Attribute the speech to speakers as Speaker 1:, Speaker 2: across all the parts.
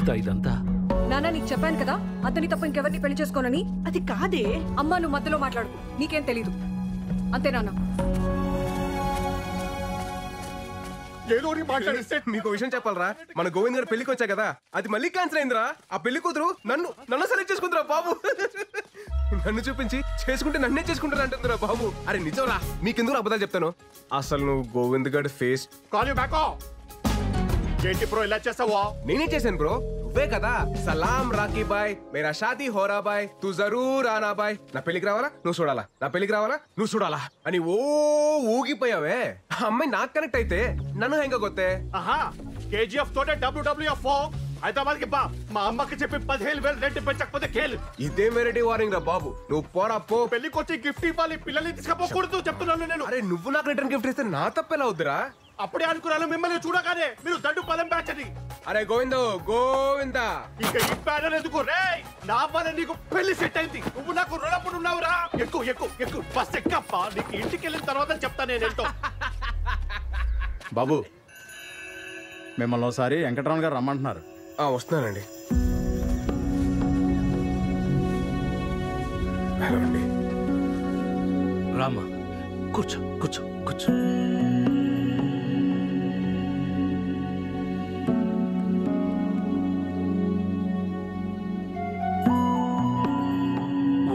Speaker 1: అమృత ఇదంతా?
Speaker 2: నాన్న నీకు చెప్పాను కదా అతని తప్ప ఇంకెవరిని పెళ్లి చేసుకోనని.
Speaker 3: అది కాదే.
Speaker 2: అమ్మా నువ్వు మధ్యలో మాట్లాడు, నీకేం తెలీదు అంతే నాన్న.
Speaker 4: ఏదో మాట్లాడిస్తే మీకు విషయం చెప్పాలరా, మన గోవింద్ గారు పెళ్లికి వచ్చా కదా, అది మళ్ళీ క్యాన్సిల్ అయిందిరా. ఆ పెళ్లి కూతురు నన్ను సెలెక్ట్ చేసుకుందిరా బాబు. నన్ను చూపించి చేసుకుంటే నన్నే చేసుకుంటారా అంటుందిరా బాబు. అరే నిజంరా, మీకెందుకు అబద్ధాలు చెప్తాను. అసలు నువ్వు గోవింద్ గారి ఫేస్
Speaker 5: బ్రో ఇలా చేస్తావా?
Speaker 4: నేనే చేశాను బ్రో, నువ్వే కదా సలాం రాకీ బాయ్ మేరా షాదీ హోరా బాయ్ తూ జరూర్ ఆనా బాయ్, నా పెళ్లికి రావాలా నువ్వు చూడాలా, నా పెళ్లికి రావాలా నువ్వు చూడాలా అని ఊగిపోయావే. ఆ అమ్మాయి నాకు కనెక్ట్ అయితే నన్ను హెంగ కొత్తే.
Speaker 5: KGF తోటే WWF హైదరాబాద్ కి బా. మా అమ్మకి చెప్పి 15,000 రెంట్ పెంచకపోతే కేలు.
Speaker 4: ఇదే వెరైటీ వార్నింగ్ రా బాబు. నువ్వు పోరా పో.
Speaker 5: పెళ్లికి వచ్చి గిఫ్ట్ ఇవ్వాలి, పిల్లల్ని తీసుకపోకూడదు చెప్తున్నాను నేను.
Speaker 4: అరే నువ్వు నాకు రిటర్న్ గిఫ్ట్ ఇస్తే నా తప్పెలా అవుద్దురా?
Speaker 5: అప్పుడే అనుకున్నాను మిమ్మల్ని చూడగానే మీరు దండు పదం బ్యాచ్ అని.
Speaker 4: అరే గోవిందా
Speaker 5: ఇక ఈ ప్యానల్ ఎందుకు రే? నా వల్ల నీకు పెళ్లి సెట్ అయింది, నువ్వు నాకు రుణపడి ఉన్నావురా. ఎక్కువ బస్ ఎక్కప్ప, నీకు ఇంటికి వెళ్ళిన తర్వాత చెప్తా నేనేంటో.
Speaker 6: బాబు మిమ్మల్ని ఒకసారి వెంకటరమణ గారు రమ్మంటున్నారు.
Speaker 4: వస్తున్నానండి. హలో అండి.
Speaker 1: రామా కూర్చో కూర్చో కూర్చో.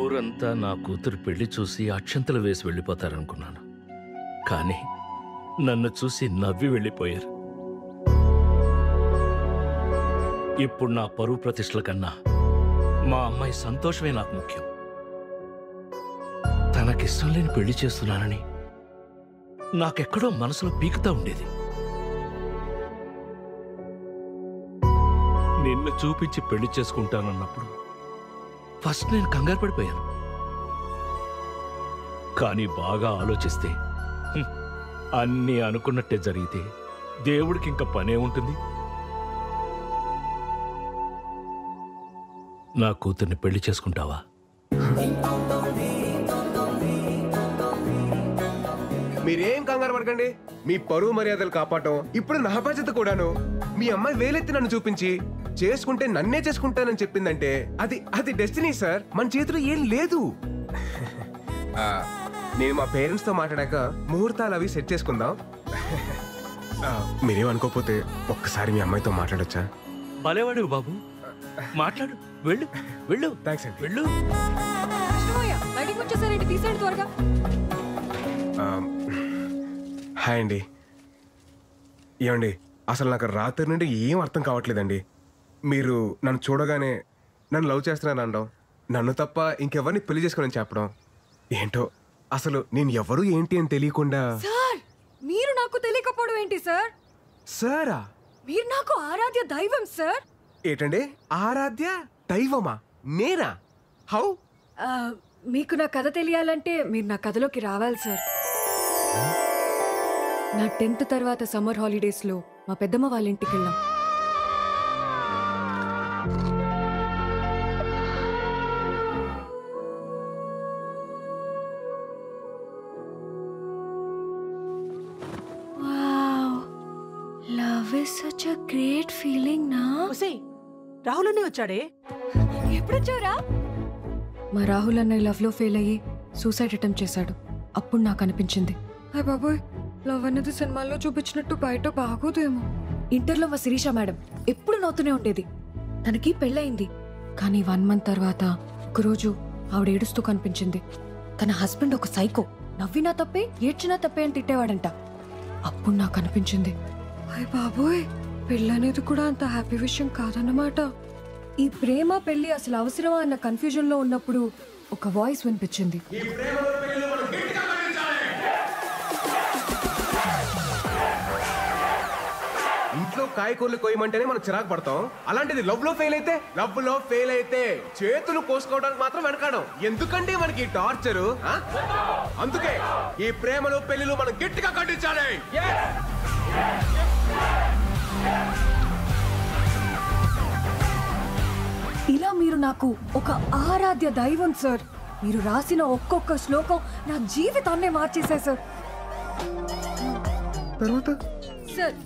Speaker 1: ఊరంతా నా కూతురు పెళ్లి చూసి అక్షంతలు వేసి వెళ్ళిపోతారనుకున్నాను, కానీ నన్ను చూసి నవ్వి వెళ్ళిపోయారు. ఇప్పుడు నా పరువు ప్రతిష్టల కన్నా మా అమ్మాయి సంతోషమే నాకు ముఖ్యం. తనకిష్టం లేని పెళ్లి చేస్తున్నానని నాకెక్కడో మనసులో పీకుతా ఉండేది. నిన్ను చూపించి పెళ్లి చేసుకుంటానన్నప్పుడు ఫస్ట్ నేను కంగారు పడిపోయాను. కానీ బాగా ఆలోచిస్తే అన్నీ అనుకున్నట్టే జరిగితే దేవుడికి ఇంకా పనే ఉంటుంది. నా కూతుర్ని పెళ్లి చేసుకుంటావా?
Speaker 4: మీరేం కంగారు పడకండి. మీ పరువు మర్యాదలు కాపాడటం ఇప్పుడు నా బాధ్యత కూడాను. మీ అమ్మాయి వేలెత్తి నన్ను చూపించి చేసుకుంటే నన్నే చేసుకుంటానని చెప్పిందంటే అది డెస్టినీ సార్. మన చేతిలో ఏం లేదు. నేను మా పేరెంట్స్ తో మాట్లాడాక ముహూర్తాలు అవి సెట్ చేసుకుందాం. మీరేం అనుకోకపోతే ఒక్కసారి మీ అమ్మాయితో మాట్లాడొచ్చా?
Speaker 1: భలేవాడు బాబు, మాట్లాడు. వెళ్ళు వెళ్ళు.
Speaker 4: థ్యాంక్స్ అండి.
Speaker 1: వెళ్ళు.
Speaker 2: బయటికి వచ్చేసారేంటి, తీసేయండి త్వరగా.
Speaker 4: హాయ్ అండి. ఏమండి, అసలు నాకు రాత్రి నుండి ఏం అర్థం కావట్లేదండి. మీరు నన్ను చూడగానే నన్ను లవ్ చేస్తున్నాను అనడం, నన్ను తప్ప ఇంకెవరిని పెళ్లి చేసుకుని చెప్పడం ఏంటో. అసలు నేను ఎవరు ఏంటి అని తెలియకుండా.
Speaker 2: సార్ మీరు నాకు తెలియకపోవడం ఏంటి సార్?
Speaker 4: సారా?
Speaker 2: మీరు నాకు ఆరాధ్య దైవం సార్.
Speaker 4: ఏంటండి ఆరాధ్య దైవమా? నేనా? హౌ?
Speaker 2: మీకు నా కథ తెలియాలంటే మీరు నా కథలోకి రావాలి సార్. నా 10th తర్వాత సమ్మర్ హాలిడేస్ లో మా పెద్దమ్మ వాళ్ళ ఇంటికి వెళ్ళాం. Love is such a great feeling నా.
Speaker 3: రాహుల్ అనే వచ్చాడే.
Speaker 2: ఎప్పుడొచ్చారా? మా రాహుల్ అన్నయ్య లవ్ లో ఫెయిల్ అయ్యి సూసైడ్ అటెంప్ట్ చేశాడు. అప్పుడు నాకు అనిపించింది, హాయ్ బాబోయ్, లవ్ అనేది సినిమాల్లో చూపించినట్టు బయట బాగోదేమో. ఇంటర్లో మా శిరీష మేడం ఎప్పుడు నవ్వుతూనే ఉండేది. తనకి పెళ్ళయింది, కానీ 1 month తర్వాత ఒకరోజు ఆవిడ ఏడుస్తూ కనిపించింది. తన హస్బెండ్ ఒక సైకో, నవ్వినా తప్పే ఏడ్చినా తప్పే అని తిట్టేవాడంట. అప్పుడు నాకు అనిపించింది, హాయ్ బాబోయ్, పెళ్ళనేది కూడా అంత హ్యాపీ విషయం కాదన్నమాట. ఈ ప్రేమ పెళ్లి అసలు అవసరమా అన్న కన్ఫ్యూజన్ లో ఉన్నప్పుడు ఒక వాయిస్ వినిపించింది.
Speaker 4: ఇంట్లో కాయకూరలు కోయమంటేనే మనం చిరాకు పడతాం, అలాంటిది లవ్ లో ఫెయిల్ అయితే చేతులు కోసుకోవడానికి మాత్రం వెనకాడం. ఎందుకంటే మనకి టార్చరు. అందుకే ఈ ప్రేమలు పెళ్లిలు మనం గట్టిగా ఖండించాలి.
Speaker 2: ఇలా మీరు నాకు ఒక ఆరాధ్య దైవం సార్. మీరు రాసిన ఒక్కొక్క శ్లోకం నా జీవితాన్నే మార్చేశారు సార్.
Speaker 4: తర్వాత
Speaker 2: సార్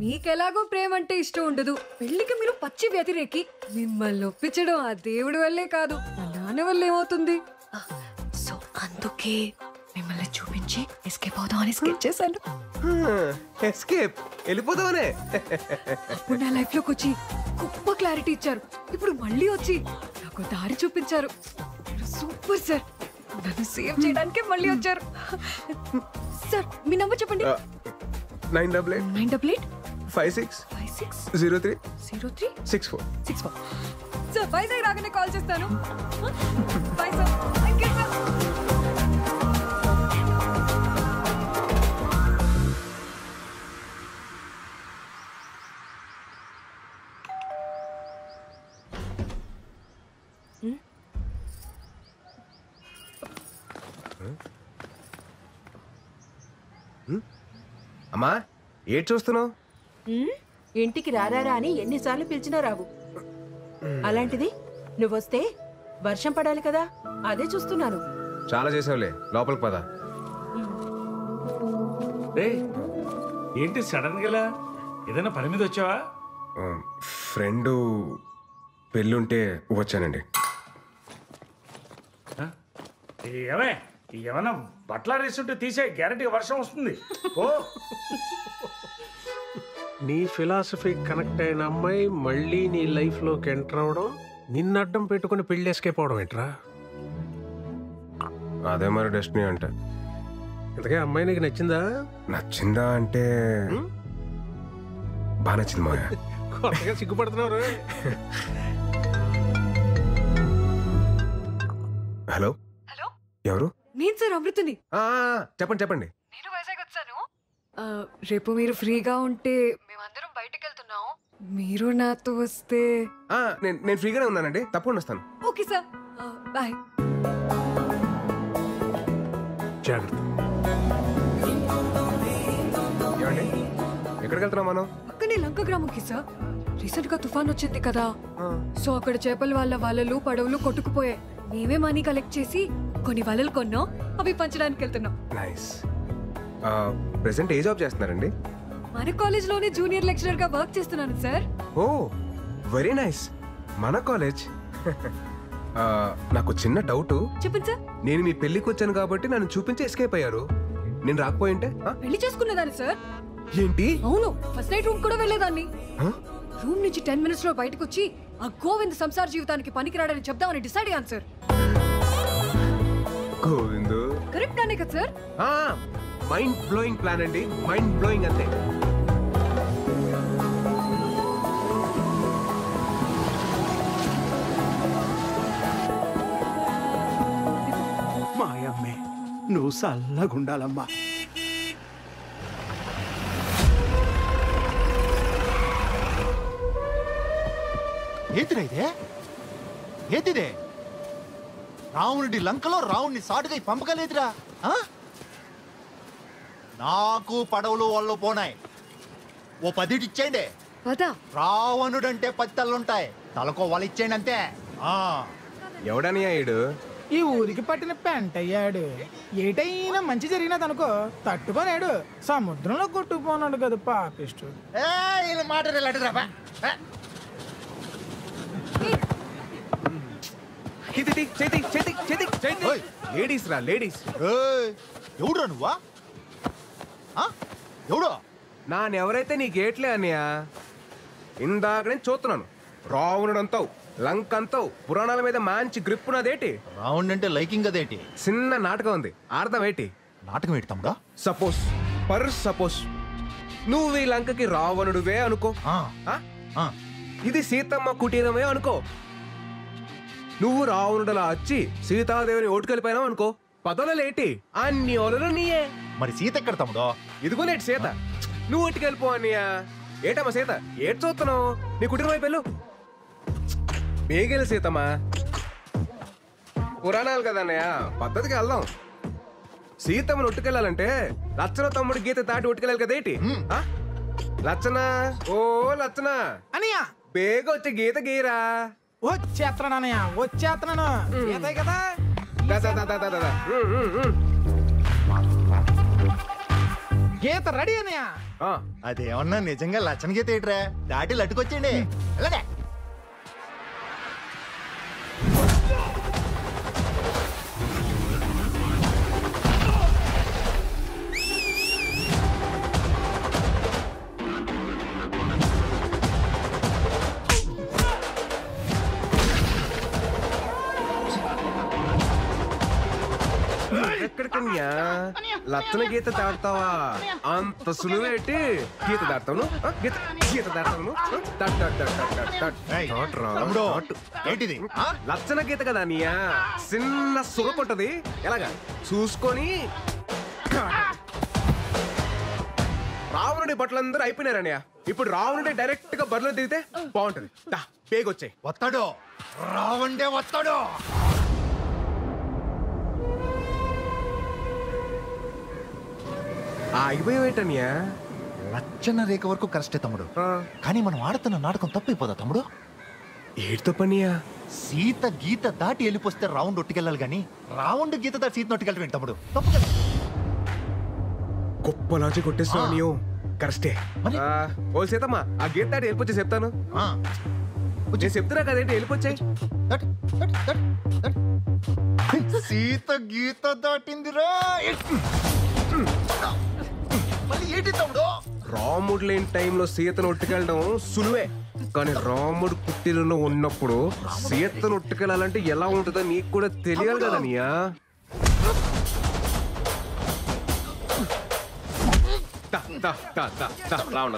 Speaker 2: మీకెలాగో ప్రేమ అంటే ఇష్టం ఉండదు, పెళ్లికి మీరు పచ్చి వ్యతిరేకి. మిమ్మల్ని ఒప్పించడం ఆ దేవుడి వల్లే కాదు, నా నాన్న వల్ల ఏమవుతుంది. సో అందుకే మిమ్మల్ని చూపించి ఎస్కేప్ అవుదాం అని స్కెచ్ చేశాను.
Speaker 4: ఎస్కేప్ వెళ్ళిపోతావనే.
Speaker 2: ఇప్పుడు నా లైఫ్ లోకి వచ్చి గొప్ప క్లారిటీ ఇచ్చారు. ఇప్పుడు మళ్ళీ వచ్చి నాకు దారి చూపించారు. సూపర్ సార్, నన్ను సేవ్ చేయడానికి మళ్ళీ వచ్చారు. సార్ మీ నంబర్ చెప్పండి.
Speaker 4: 9856560364.
Speaker 2: సార్ వైజాగ్ రాగానే కాల్ చేస్తాను. Bye sir. Thank you sir.
Speaker 4: అమ్మా ఏడ్ చూస్తున్నావు?
Speaker 3: ఇంటికి రారా అని ఎన్నిసార్లు పిలిచినా రావు. అలాంటిది నువ్వొస్తే వర్షం పడాలి కదా, అదే చూస్తున్నాను.
Speaker 4: చాలా చేసావులే, లోపలికి పద.
Speaker 7: ఏంటి సడన్ గా ఏదైనా పని మీద వచ్చావా?
Speaker 4: ఫ్రెండ్ పెళ్ళుంటే వచ్చానండి.
Speaker 7: ఏమన్నా బట్టల రేసుంటే తీసే, గ్యారెంటీ వర్షం వస్తుంది. ఓ
Speaker 8: నీ ఫిలాసఫీ కనెక్ట్ అయిన అమ్మాయి మళ్ళీ నీ లైఫ్ లోకి ఎంటర్ అవడం, నిన్ను అడ్డం పెట్టుకుని పెళ్లి ఎస్కేప్ అవడం ఏంట్రా?
Speaker 4: అదే మరి డెస్టినీ అంటే.
Speaker 8: ఇంతకే అమ్మాయి నీకు నచ్చిందా?
Speaker 4: నచ్చిందా అంటే బాగా నచ్చింది మాయా.
Speaker 8: కొత్తగా సిగ్గుపడుతున్నారు.
Speaker 4: హలో
Speaker 2: హలో,
Speaker 4: ఎవరు?
Speaker 2: నేను సార్ అమృతని.
Speaker 4: చెప్పండి చెప్పండి.
Speaker 2: నేను వైజాగ్ వచ్చాను. రేపు మీరు ఫ్రీగా ఉంటే మేమందరం బయటకు వెళ్తున్నాం. మీరు నాతో వస్తే.
Speaker 4: నేను ఫ్రీగానే ఉన్నానండి, తప్పకుండా వస్తాను.
Speaker 2: Okay sir, bye.
Speaker 8: జాగ్రత్త.
Speaker 4: ఏమండి ఎక్కడికి వెళ్తున్నాం మనం?
Speaker 2: పక్కనే లంక గ్రామంకి సార్. రీసెంట్ గా తుఫాన్ వచ్చింది కదా, సో అక్కడ చేపల వాళ్ళ వలలు పడవలు కొట్టుకుపోయాయి. మేమే మనీ కలెక్ట్ చేసి కొన్ని వలలు కొన్నాం, అవి పంచడానికి వెళ్తున్నాం.
Speaker 4: నైస్. ప్రెసెంట్ ఏ జాబ్ చేస్తున్నారండి?
Speaker 2: మన కాలేజ్ లోనే జూనియర్ లెక్చరర్ గా వర్క్ చేస్తున్నాను సార్.
Speaker 4: ఓ వెరీ నైస్. మన కాలేజ్. నాకు చిన్న డౌట్.
Speaker 2: చెప్పండి సార్.
Speaker 4: నేను మీ పెళ్లికి వచ్చాను కాబట్టి నన్ను చూపించి ఎస్కేప్ అయ్యారు. నేను రాకపోయింటే
Speaker 2: పెళ్లి చేసుకునేదాన్ని సార్.
Speaker 4: ఏంటి?
Speaker 2: అవును, ఫస్ట్ నైట్ రూమ్ కూడా వెళ్ళేదాన్ని. రూమ్ నుంచి 10 minutes లో బయటకు వచ్చి ఆ గోవింద్ సంసార జీవితానికి పనికిరాడని చెప్దామని డిసైడ్ అయ్యాను సార్.
Speaker 4: గోవిందు
Speaker 2: కరెక్ట్ అనే కదా సార్?
Speaker 4: మైండ్ బ్లోయింగ్ ప్లాన్ అండి, మైండ్ బ్లోయింగ్ అంతే.
Speaker 5: మాయమ్మే నువ్వు చల్లగుండాలమ్మా.
Speaker 9: ఏంటిదే ఇదే? ఏంటిదే? రావణుడి లంకలో రావణ్ణి సాటుగా పంపగలేదురా. నాకు పడవలు వాళ్ళు పోనాయి, ఓ 10 ఇచ్చేయండి. రావణుడంటే 10 తలలుంటాయి, తలకో వాళ్ళు ఇచ్చేయండి అంతే.
Speaker 4: ఎవడని అయ్యాడు?
Speaker 10: ఈ ఊరికి పట్టిన పెంట అయ్యాడు. ఏటైనా మంచి జరిగినదనుకో తట్టుకోలేడు, సముద్రంలో కొట్టుకుపోనాడు కదా పాపిష్టు.
Speaker 9: మాట
Speaker 4: లేడీస్ రా, లేడీస్.
Speaker 9: ఎవడురా నువ్వా? ఎవడు?
Speaker 4: నానెవరైతే నీ గేట్లే అన్నయ్య. ఇందాక నేను చూస్తున్నాను. రావణుడు అంతావు, లంక అంతావు, పురాణాల మీద మంచి గ్రిప్ ఉన్నదేటి.
Speaker 9: రావణుడు అంటే లైకింగ్ అదేంటి?
Speaker 4: చిన్న నాటకం ఉంది, అర్థం ఏంటి?
Speaker 9: నాటకం ఏంటి తమ్ముడా?
Speaker 4: సపోజ్ నువ్వు ఈ లంకకి రావణుడువే అనుకో. ఇది సీతమ్మ కుటీరమే అనుకో. నువ్వు రావణుడలా వచ్చి సీతాదేవిని ఓటుకెళ్ళిపోయినావు అనుకో. పదవులేటి అన్ని ఓలలు నీయే.
Speaker 9: మరి సీత ఎక్కడ తమ్ముడో?
Speaker 4: ఇదిగోనేటి సీత. నువ్వు ఓటుకెళ్ళిపో అన్నయ్య. ఏటమ్మా సీత, ఏటి చూస్తున్నావు? నీ కుటుంబం వైపు వెళ్ళు. బేగెలు సీతమ్మా. పురాణాలు కదా అన్నయ్య, పద్ధతికి వెళ్దాం. సీతమ్మను ఒట్టుకెళ్ళాలంటే లచ్చన తమ్ముడు గీత దాటి ఒట్టుకెళ్ళాలి కదేటి. లచ్చన, ఓ లచ్చన
Speaker 10: అనియా,
Speaker 4: బేగ వచ్చి గీత గీరా.
Speaker 10: వచ్చేస్తున్నానయ్యా, వచ్చేస్తున్నాను. కదా గీత రెడీ అనయ్య.
Speaker 9: అదేమన్నా నిజంగా లచ్చన గీత ఏంట్రా? దాటి లట్టుకొచ్చేయండి. అలాగే
Speaker 4: ఎక్కడికన్యా లచ్చన గీత దాడతావా? అంత సులువేటి గీత దాడతాను, గీత దాడతాను.
Speaker 9: ఏంటిది?
Speaker 4: లచ్చన గీత కదా అన్నయ్యా, చిన్న సుగపట్టది. ఎలాగా చూసుకొని రావణుడి బట్టలందరూ అయిపోయినారన్నయ్య. ఇప్పుడు రావణుడి డైరెక్ట్ గా బరిలో దిగితే బాగుంటది. పేగొచ్చాయి.
Speaker 9: వస్తాడు రావండే వస్తాడు.
Speaker 4: ఆగిపోయావేంటన్నయ్యా?
Speaker 9: లచ్చన రేఖ వరకు కరెస్టే తమ్ముడు, కానీ మనం ఆడుతున్న నాటకం తప్పైపోదా తమ్ముడు?
Speaker 4: ఏడుతో పనియా?
Speaker 9: సీత గీత దాటి వెళ్ళిపోతే రావుండ్ ఒట్టుకెళ్ళాలి గాని రావుండ్ గీత దాటి సీత నొట్టుకెళ్ళటం తమ్ముడు తప్పు కదా.
Speaker 4: గొప్ప లాజిక్ కొట్టేస్తున్నావు నీవు. కరెస్టే. ఓ సీతమ్మా, ఆ గీత దాటి వెళ్ళిపోతే చెప్తాను. నేను చెప్తున్నా కదేంటి, వెళ్ళిపోచ్చాయి.
Speaker 9: సీత గీత దాటిందిరా. మళ్ళీ ఏంటి తమ్ముడు?
Speaker 4: రాముడు లేని టైంలో సీతను ఒట్టుకెళ్ళడం సులువే, కానీ రాముడు పుట్టిలో ఉన్నప్పుడు సీతను ఒట్టుకెళ్ళాలంటే ఎలా ఉంటుందో నీకు కూడా తెలియాలి కదా నీయా. రావణ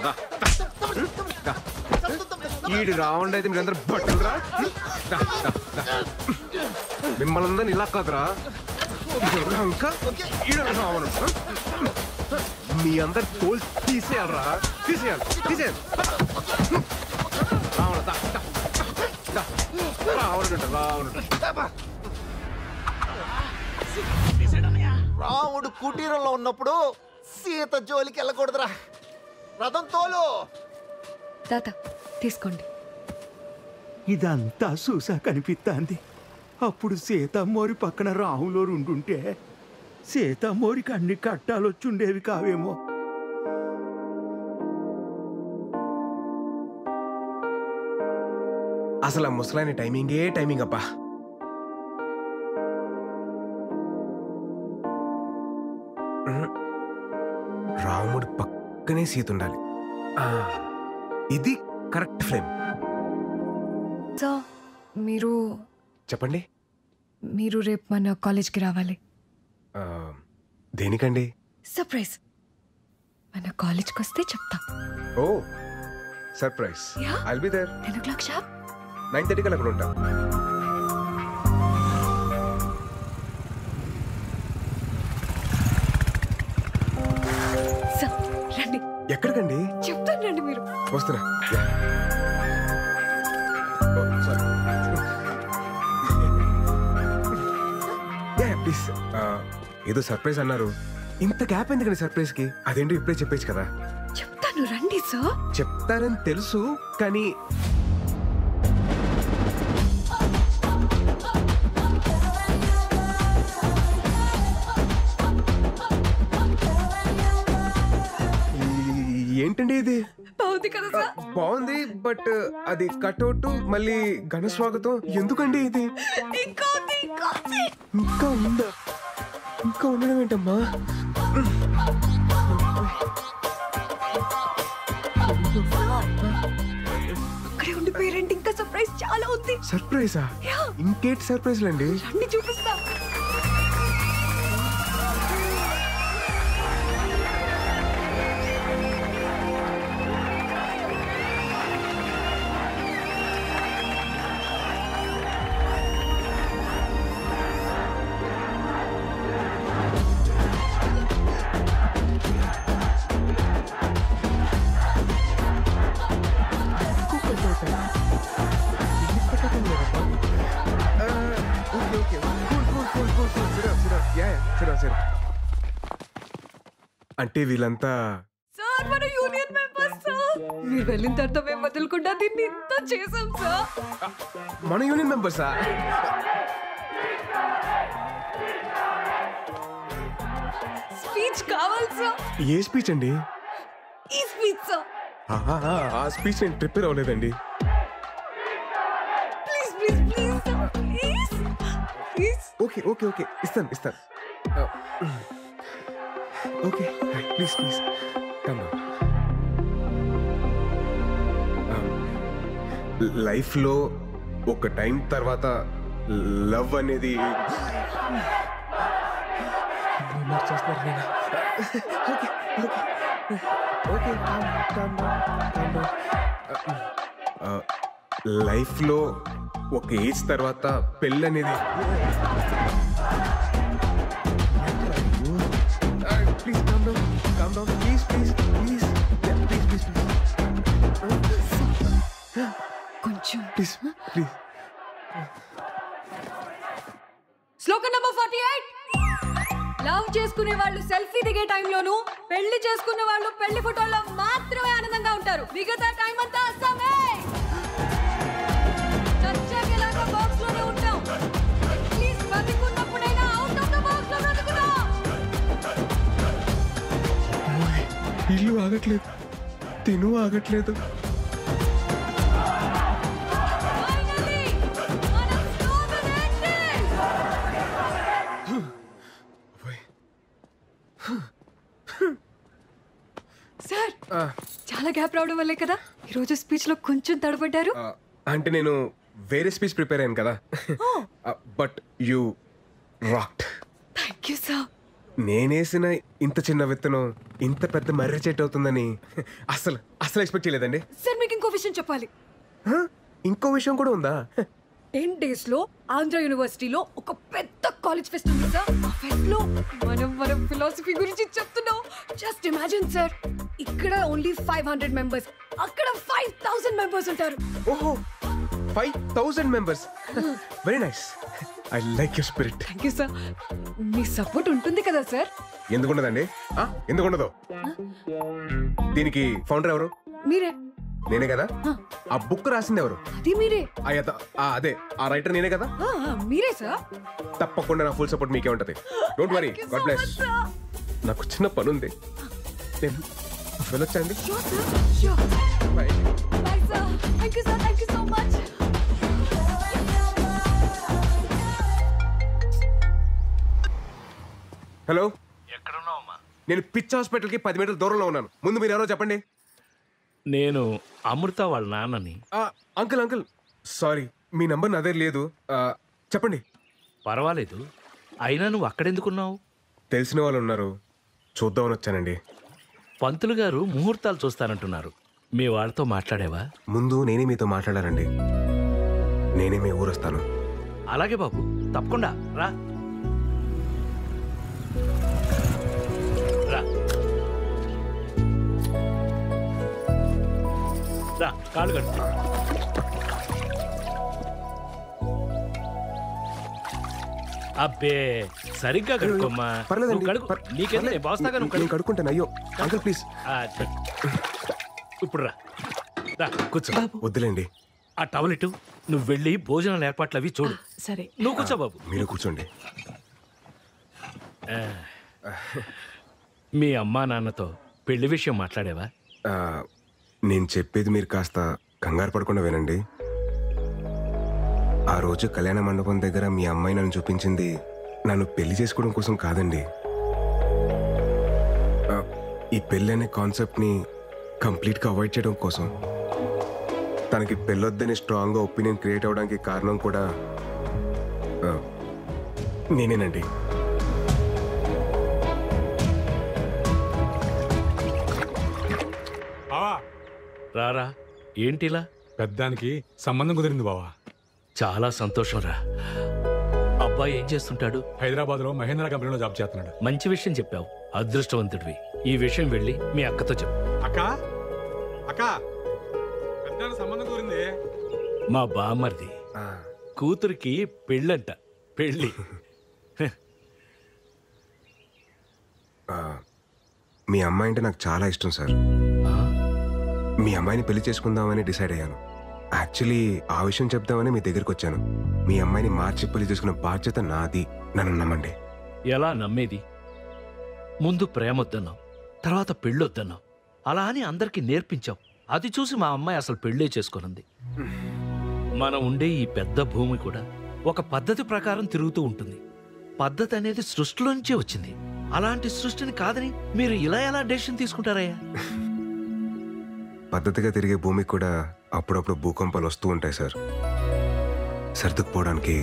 Speaker 4: ఈడు రావణ అయితే మీరందరూ బట్టురా. మిమ్మల్ని అందరిని ఇలా కాదురా, ఇంకా ఈడు రావణుడు. మీ అందరు తోలు తీసేయాలరా, తీసేయాలి.
Speaker 9: రాముడు కుటీరంలో ఉన్నప్పుడు సీత జోలికి వెళ్ళకూడదురా. రథం తోలు.
Speaker 2: తాత తీసుకోండి.
Speaker 11: ఇదంతా చూసా కనిపిస్తాంది. అప్పుడు సీతమ్మోరి పక్కన రాహులో ఉండుంటే సీతమ్మోరికి అన్ని కట్టాలొచ్చుండేవి కావేమో.
Speaker 4: అసలు ఆ ముసలాయన టైమింగ్ అబ్బా. రాముడు పక్కనే సీత ఉండాలి. ఇది కరెక్ట్ ఫ్రేమ్.
Speaker 2: మీరు
Speaker 4: చెప్పండి.
Speaker 2: మీరు రేపు మన కాలేజ్కి రావాలి.
Speaker 4: దేనికండి?
Speaker 2: సర్ప్రైజ్. మన కాలేజ్కి వస్తే చెప్తా.
Speaker 4: Oh surprise. I'll be there.
Speaker 2: 10 o'clock sharp.
Speaker 4: 9:30 కల్లా అక్కడ ఉంటా.
Speaker 2: రండి.
Speaker 4: ఎక్కడికండి?
Speaker 2: చెప్తాను రండి. మీరు
Speaker 4: వస్తున్నా. ప్లీజ్. ఏదో సర్ప్రైజ్ అన్నారు, ఇంత గ్యాప్ ఎందుకండి సర్ప్రైజ్ కి? అదేంటో ఇప్పుడే చెప్పేచ్చు కదా.
Speaker 2: చెప్తాను రండి. సార్
Speaker 4: చెప్తారని తెలుసు, కానీ ఏంటండి ఇది?
Speaker 2: బాగుంది కదా సార్?
Speaker 4: బాగుంది, బట్ అది కట్అవుట్ మళ్ళీ ఘన స్వాగతం ఎందుకండి ఇది? ఇంకా ఉందా? ఇంకా ఉండడం ఏంటమ్మా?
Speaker 2: అక్కడే ఉండిపోయారండి. ఇంకా సర్ప్రైజ్ చాలా ఉంది.
Speaker 4: సర్ప్రైజా? ఇంకేంటి సర్ప్రైజ్లు అండి?
Speaker 2: రండి చూపిస్తా.
Speaker 4: అంటే వీళ్ళంతా
Speaker 2: సార్ మన యూనియన్ మెంబర్స్ సార్. మీరు వెళ్ళిన తర్వాత మేము వదలకుండా దీన్ని ఇంత చేసాం సార్.
Speaker 4: మన యూనియన్ మెంబర్సా?
Speaker 2: స్పీచ్ కావాలి సార్.
Speaker 4: ఏ స్పీచ్ అండి?
Speaker 2: ఈ స్పీచ్ సార్.
Speaker 4: ఆ స్పీచ్ నేను ప్రిపేర్ అవ్వలేదండి.
Speaker 2: Please please please sir, please please.
Speaker 4: Okay okay okay ఇస్తాను ఇస్తాను. Okay please please come down. లైఫ్లో ఒక టైం తర్వాత లవ్ అనేది లైఫ్లో ఒక ఏజ్ తర్వాత పెళ్ళి అనేది please come down please please please please please
Speaker 2: కొంచెం
Speaker 4: ప్లీజ్ ప్లీజ్.
Speaker 2: శ్లోకం నంబర్ 48. లవ్ చేసుకునే వాళ్ళు సెల్ఫీ దిగే టైంలోను, పెళ్లి చేసుకున్న వాళ్ళు పెళ్లి ఫోటోల్లో మాత్రమే ఆనందంగా ఉంటారు. మిగతా టైం అంతా అస్సామే. చచ్చాకేలాగా బాక్స్ లోనే ఉంటాం. ప్లీజ్ బతికున్నప్పుడైనా అవుట్ ఆఫ్ ద బాక్స్ లో బ్రతుకుదాం.
Speaker 4: ఇల్లు ఆగట్లేదు, తిను ఆగట్లేదు.
Speaker 2: సార్, చాలా గ్యాప్ రావడం వల్లే కదా ఈరోజు స్పీచ్ లో కొంచెం తడబడ్డారు.
Speaker 4: అంటే నేను వేరే స్పీచ్ ప్రిపేర్ అయ్యాను కదా. But you rocked.
Speaker 2: Thank you sir.
Speaker 4: నేనేసిన ఇంత చిన్న విత్తనం ఇంత పెద్ద మర్రి చెట్టు అవుతుందని అసలు అసలు ఎక్స్పెక్ట్ చేయలేదండి.
Speaker 2: సార్, మీకు ఇంకో విషయం చెప్పాలి.
Speaker 4: ఇంకో విషయం కూడా ఉందా?
Speaker 2: 10 days లో ఆంధ్ర యూనివర్సిటీలో ఒక పెద్ద కాలేజ్ ఫెస్ట్ ఉంది సార్. ఆ ఫెస్ట్ లో మనం ఫిలాసఫీ గురించి చెప్తున్నాం. జస్ట్ ఇమాజిన్ సార్, ఇక్కడ ఓన్లీ 500 మెంబర్స్, అక్కడ 5000 మెంబర్స్ ఉంటారు.
Speaker 4: ఓహో, 5000 members. Very nice. I like your spirit.
Speaker 2: Thank you sir. Me support ఉంటుంది కదా సార్?
Speaker 4: ఎందుకుండదండి? ఎందుకుండదు? దీనికి ఫౌండర్ ఎవరు?
Speaker 2: మీరే.
Speaker 4: నేనే కదా. ఆ బుక్ రాసింది ఎవరు?
Speaker 2: అది మీరే.
Speaker 4: అదే ఆ రైటర్ నేనే కదా.
Speaker 2: మీరే సార్.
Speaker 4: తప్పకుండా నా ఫుల్ సపోర్ట్ మీకే ఉంటది. Don't worry. God bless. నాకు చిన్న పని ఉంది, నేను వెళ్ళొచ్చండి.
Speaker 2: Bye sir. Thank you sir. Thank you so much.
Speaker 4: Hello,
Speaker 1: ఎక్కడున్నావమ్మా?
Speaker 4: నేను పిచ్ హాస్పిటల్కి 10 మీటర్ల దూరంలో ఉన్నాను. ముందు మీరు ఎవరో చెప్పండి.
Speaker 1: నేను అమృత వాళ్ళ నాన్నని.
Speaker 4: అంకుల్ అంకుల్ సారీ, మీ నంబర్ నా దగ్గర లేదు. చెప్పండి.
Speaker 1: పర్వాలేదు, అయినా నువ్వు అక్కడెందుకున్నావు?
Speaker 4: తెలిసిన వాళ్ళు ఉన్నారు, చూద్దామని వచ్చానండి.
Speaker 1: పంతులు గారు ముహూర్తాలు చూస్తానంటున్నారు. మీ వాళ్ళతో మాట్లాడేవా?
Speaker 4: ముందు నేనే మీతో మాట్లాడారండి. నేనే మీ ఊరు వస్తాను.
Speaker 1: అలాగే బాబు, తప్పకుండా రా. కాలు కట్టు. అబ్బే, సరిగ్గా కడుక్కోమ్మా. నీకేదో బాస్తాగా
Speaker 4: నేను కడుక్కుంటాను. అయ్యో అంకుల్ ప్లీజ్.
Speaker 1: ఇప్పుడు రా, కూర్చో.
Speaker 4: వద్దులేండి.
Speaker 1: ఆ టవల్ ఇటు. నువ్వు వెళ్ళి భోజనాల ఏర్పాట్లు అవి చూడు.
Speaker 2: సరే,
Speaker 1: నువ్వు కూర్చో బాబు.
Speaker 4: మీరు కూర్చోండి.
Speaker 1: మీ అమ్మా నాన్నతో పెళ్లి విషయం మాట్లాడేవా?
Speaker 4: నేను చెప్పేది మీరు కాస్త కంగారు పడకుండా వినండి. ఆ రోజు కళ్యాణ మండపం దగ్గర మీ అమ్మాయి నన్ను చూపించింది నన్ను పెళ్లి చేసుకోవడం కోసం కాదండి. ఈ పెళ్ళి అనే కాన్సెప్ట్ని కంప్లీట్గా అవాయిడ్ చేయడం కోసం. తనకి పెళ్ళొద్దని స్ట్రాంగ్గా ఒపీనియన్ క్రియేట్ అవ్వడానికి కారణం కూడా నేనేనండి.
Speaker 1: రారా. ఏంటిలా?
Speaker 12: పెద్దానికి సంబంధం కుదిరింది బావా.
Speaker 1: చాలా సంతోషం రా. అబ్బాయి ఏం చేస్తుంటాడు?
Speaker 12: హైదరాబాద్ లో మహేంద్ర కంపెనీలో జాబ్ చేస్తున్నాడు.
Speaker 1: మంచి విషయం చెప్పావు, అదృష్టవంతుడివి. ఈ విషయం వెళ్ళి మీ అక్కతో చెప్పు.
Speaker 12: అక్క అక్క, పెద్దానికి సంబంధం కుదిరింది.
Speaker 1: మా బామ్మర్ది కూతురికి పెళ్ళంట. పెళ్ళి.
Speaker 4: మీ అమ్మాయి అంటే నాకు చాలా ఇష్టం సార్. మీ అమ్మాయిని పెళ్లి చేసుకుందామని డిసైడ్ అయ్యాను. యాక్చువల్లీ ఆ విషయం చెప్దామని మీ దగ్గరికి వచ్చాను. మీ అమ్మాయిని మార్చి పెళ్లి చేసుకున్న బాధ్యత నాది. నన్ను నమ్మండి.
Speaker 1: ఎలా నమ్మేది? ముందు ప్రేమొద్దన్నావు, తర్వాత పెళ్ళొద్దన్నావు. అలా అని అందరికీ నేర్పించావు. అది చూసి మా అమ్మాయి అసలు పెళ్ళే చేసుకున్నది. మనం ఉండే ఈ పెద్ద భూమి కూడా ఒక పద్ధతి ప్రకారం తిరుగుతూ ఉంటుంది. పద్ధతి అనేది సృష్టిలోంచే వచ్చింది. అలాంటి సృష్టిని కాదని మీరు ఇలా ఎలా డెసిషన్ తీసుకుంటారయ్యా?
Speaker 4: పద్ధతిగా తిరిగే భూమికి కూడా అప్పుడప్పుడు భూకంపాలు వస్తూ ఉంటాయి సార్. సర్దుకుపోవడానికి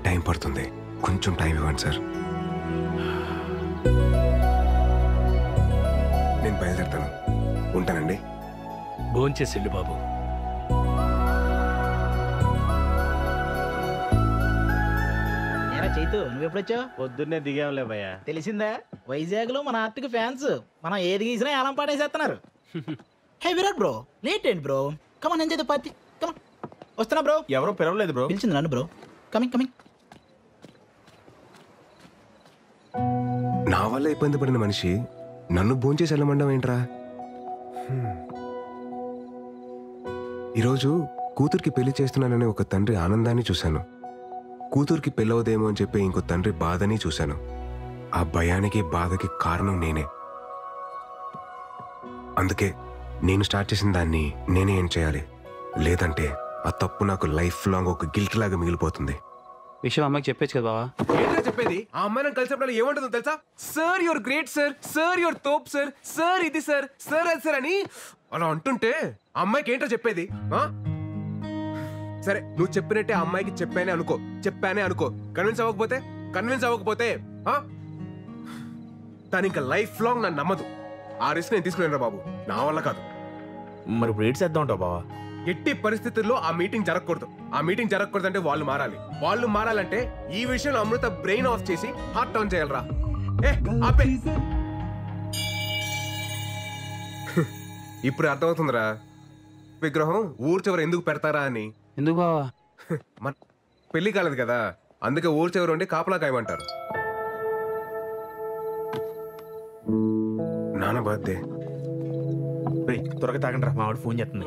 Speaker 4: టైం పడుతుంది. కొంచెం టైం ఇవ్వండి సార్. నేను బయలుదేరుతాను. ఉంటానండి.
Speaker 1: భోంచేసి వెళ్ళు బాబు.
Speaker 13: చైతు నువ్వెప్పుడొచ్చావు? పొద్దున్నే దిగాంలే భయ్య. తెలిసిందా? వైజాగ్ లో మన ఆర్టిక్ ఫ్యాన్స్ మనం ఏది గీసినా ఏలం పాటేసేస్తున్నారు. హే విరాట్ బ్రో, లేట్ ఏంటి bro? Come on enjoy the party. Come on. వస్తున్నా బ్రో.
Speaker 6: ఎవరో పిలవలేదు బ్రో.
Speaker 13: పిలిచింది నన్ను బ్రో. Coming coming.
Speaker 4: నా వల్ల ఇబ్బంది పడిన మనిషి నన్ను భోంచేసి వెళ్ళమండం ఏంట్రా? ఈరోజు కూతురికి పెళ్లి చేస్తున్నాననే ఒక తండ్రి ఆనందాన్ని చూశాను. కూతురికి పెళ్ళవదేమో అని చెప్పి ఇంకో తండ్రి బాధని చూశాను. ఆ భయానికి బాధకి కారణం నేనే. అందుకే నేను స్టార్ట్ చేసిన దాన్ని నేనే ఏం చేయాలి. లేదంటే ఆ తప్పు నాకు లైఫ్ లాంగ్ ఒక గిల్ట్ లాగా మిగిలిపోతుంది.
Speaker 6: విషయం అమ్మకి చెప్పేచ్చు కదా బావా.
Speaker 4: ఏంటో చెప్పేది? ఆ అమ్మాయి నన్ను కలిసినప్పుడు ఏమంటుందో తెలుసా? Sir your great sir, sir your తోప్ సార్, సార్ ఇది సార్, సార్ అది సార్ అని అలా అంటుంటే ఆ అమ్మాయికి ఏంటో చెప్పేది? సరే నువ్వు చెప్పినట్టే ఆ అమ్మాయికి చెప్పానే అనుకో. కన్విన్స్ అవ్వకపోతే తను ఇంకా లైఫ్ లాంగ్ నన్ను నమ్మదు. ఆ రిస్క్ నేను తీసుకున్నాను రా బాబు. నా వల్ల కాదు.
Speaker 6: మరి ఇప్పుడు ఏడ్ చేద్దాం ఉంటావు బావా?
Speaker 4: ఎట్టి పరిస్థితుల్లో ఆ మీటింగ్ జరగకూడదు. అంటే వాళ్ళు మారాలంటే ఈ విషయంలో అమృత బ్రెయిన్ ఆఫ్ చేసి హార్ట్ ఆన్ చేయాలరా. ఇప్పుడు అర్థమవుతుందిరా విగ్రహం ఊరు చివర ఎందుకు పెడతారా అని.
Speaker 6: ఎందుకు బావా?
Speaker 4: మన పెళ్లి కాలేదు కదా, అందుకే ఊరు చివర ఉండి కాపలా కాయమంటారు. నాన్న బర్త్డే.
Speaker 6: త్వరగా తాగండి రా, మా వాడు ఫోన్ చేస్తుంది.